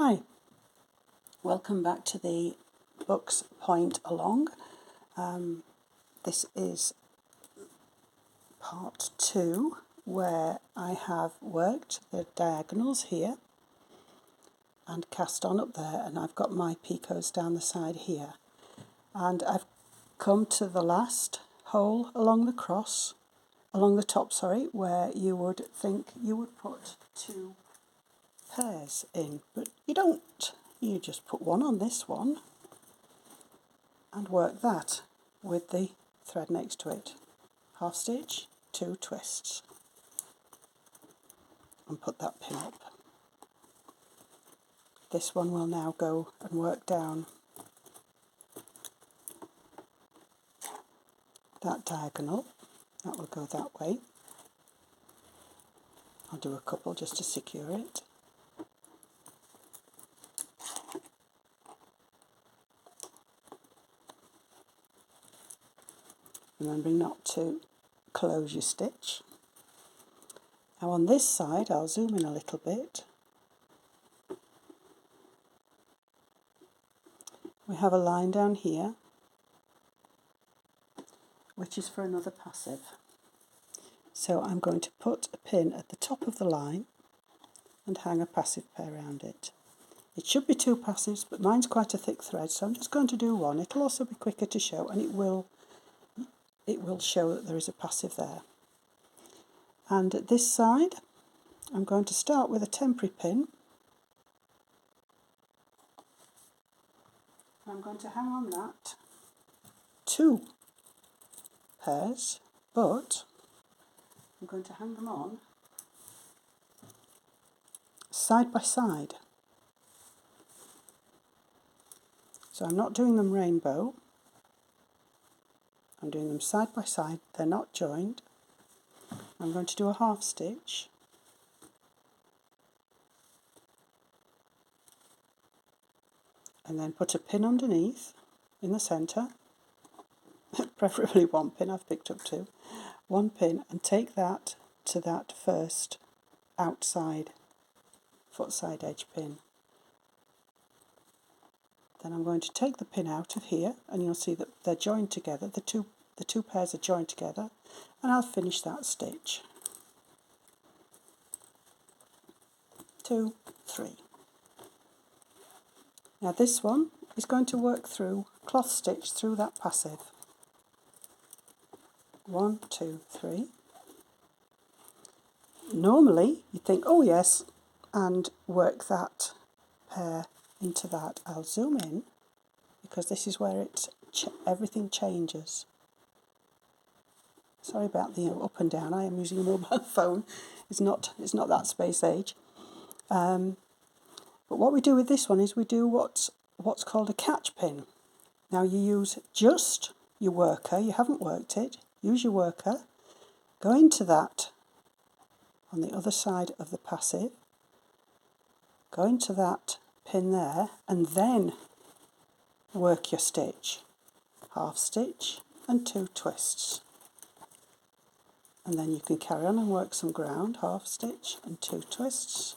Hi, welcome back to the Books Point Along. This is part 2 where I have worked the diagonals here and cast on up there, and I've got my picots down the side here. And I've come to the last hole along the top, where you would think you would put 2 pairs in, but you don't. You just put one on this one and work that with the thread next to it. Half stitch, 2 twists, and put that pin up. This one will now go and work down that diagonal. That will go that way. I'll do a couple just to secure it. Remembering not to close your stitch. Now on this side, I'll zoom in a little bit. We have a line down here, which is for another passive. So I'm going to put a pin at the top of the line and hang a passive pair around it. It should be 2 passives, but mine's quite a thick thread, so I'm just going to do one. It'll also be quicker to show, and it will show that there is a passive there. And at this side, I'm going to start with a temporary pin. I'm going to hang on that 2 pairs, but I'm going to hang them on side by side. So I'm not doing them rainbow, I'm doing them side by side, they're not joined. I'm going to do a half stitch, and then put a pin underneath in the centre, preferably 1 pin, I've picked up 2, 1 pin, and take that to that first outside footside edge pin. Then I'm going to take the pin out of here, and you'll see that they're joined together, the two pairs are joined together, and I'll finish that stitch. 2, 3. Now this one is going to work through, cloth stitch through that passive. 1, 2, 3. Normally you'd think, oh yes, and work that pair into that. I'll zoom in because this is where everything changes. Sorry about the up and down. I am using a mobile phone. It's not that space age. But what we do with this one is we do what's called a catch pin. Now you use just your worker. You haven't worked it. Use your worker. Go into that on the other side of the passive. Go into that pin there, and then work your stitch. Half stitch and 2 twists. And then you can carry on and work some ground. Half stitch and 2 twists.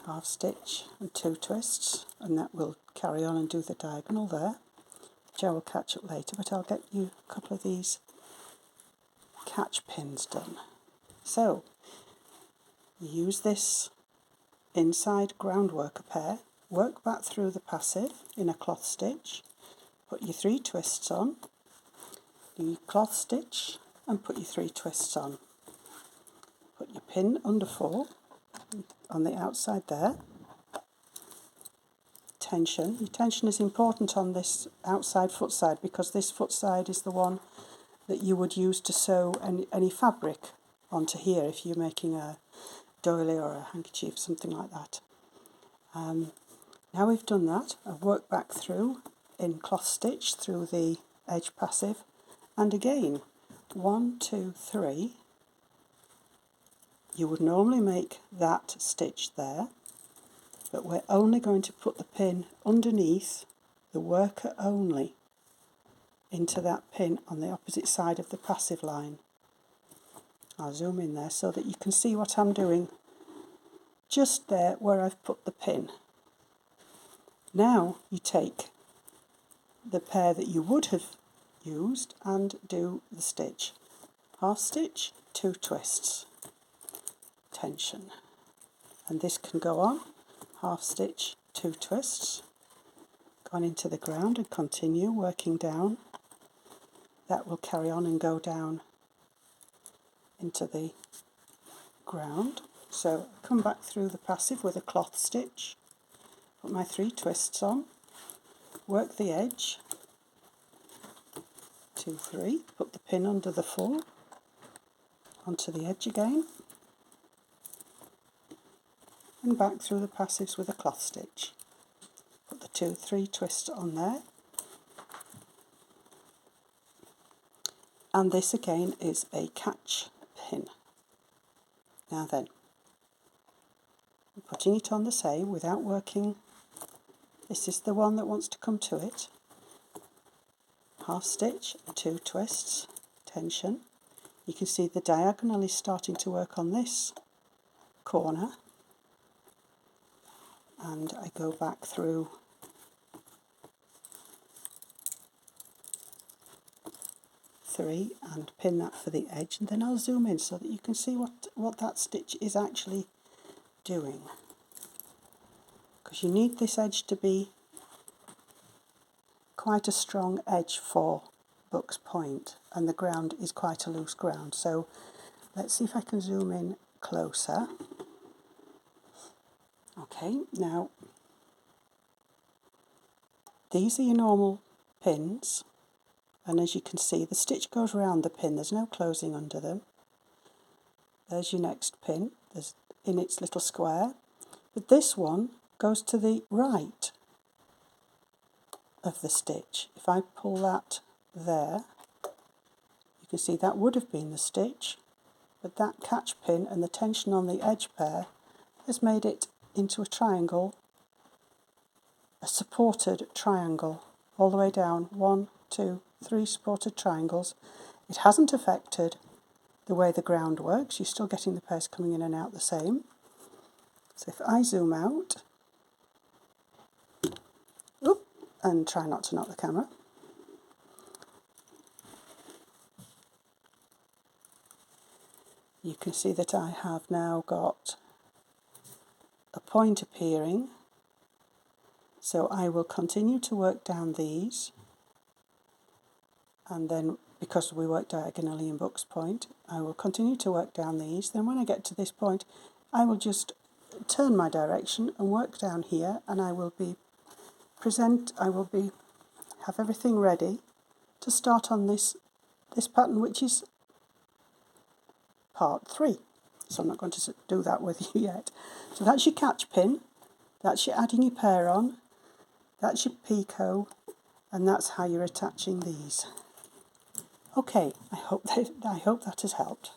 Half stitch and 2 twists, and that will carry on and do the diagonal there, which I will catch up later, but I'll get you a couple of these catch pins done. So you use this inside ground worker pair, work back through the passive in a cloth stitch, put your 3 twists on, do your cloth stitch and put your 3 twists on. Put your pin under 4 on the outside there. Tension. Your tension is important on this outside foot side because this foot side is the one that you would use to sew any fabric onto here if you're making a doily or a handkerchief, something like that. Now we've done that, I've worked back through in cloth stitch through the edge passive, and again 1, 2, 3. You would normally make that stitch there, but we're only going to put the pin underneath the worker only into that pin on the opposite side of the passive line. I'll zoom in there so that you can see what I'm doing just there where I've put the pin. Now you take the pair that you would have used and do the stitch. Half stitch, 2 twists, tension. And this can go on, half stitch, 2 twists, gone into the ground and continue working down. That will carry on and go down into the ground. So come back through the passive with a cloth stitch, put my 3 twists on, work the edge, 2, 3, put the pin under the full, onto the edge again, and back through the passives with a cloth stitch. Put the 2, 3 twists on there, and this again is a catch pin. Now then, I'm putting it on the same without working. This is the one that wants to come to it. Half stitch, 2 twists, tension. You can see the diagonal is starting to work on this corner, and I go back through three and pin that for the edge, and then I'll zoom in so that you can see what that stitch is actually doing, because you need this edge to be quite a strong edge for Buck's Point, and the ground is quite a loose ground. So let's see if I can zoom in closer. Okay, now these are your normal pins, and as you can see the stitch goes around the pin, there's no closing under them. There's your next pin, there's in its little square, but this one goes to the right of the stitch. If I pull that there, you can see that would have been the stitch, but that catch pin and the tension on the edge pair has made it into a triangle, a supported triangle, all the way down, 1, 2, 3 supported triangles. It hasn't affected the way the ground works, you're still getting the pairs coming in and out the same. So if I zoom out, and try not to knock the camera, you can see that I have now got a point appearing. So I will continue to work down these, and then because we work diagonally in Buck's Point, I will continue to work down these. Then when I get to this point, I will just turn my direction and work down here, and I will have everything ready to start on this pattern, which is part 3. So I'm not going to do that with you yet. So that's your catch pin, that's your adding your pair on, that's your picot, and that's how you're attaching these. Okay, I hope that has helped.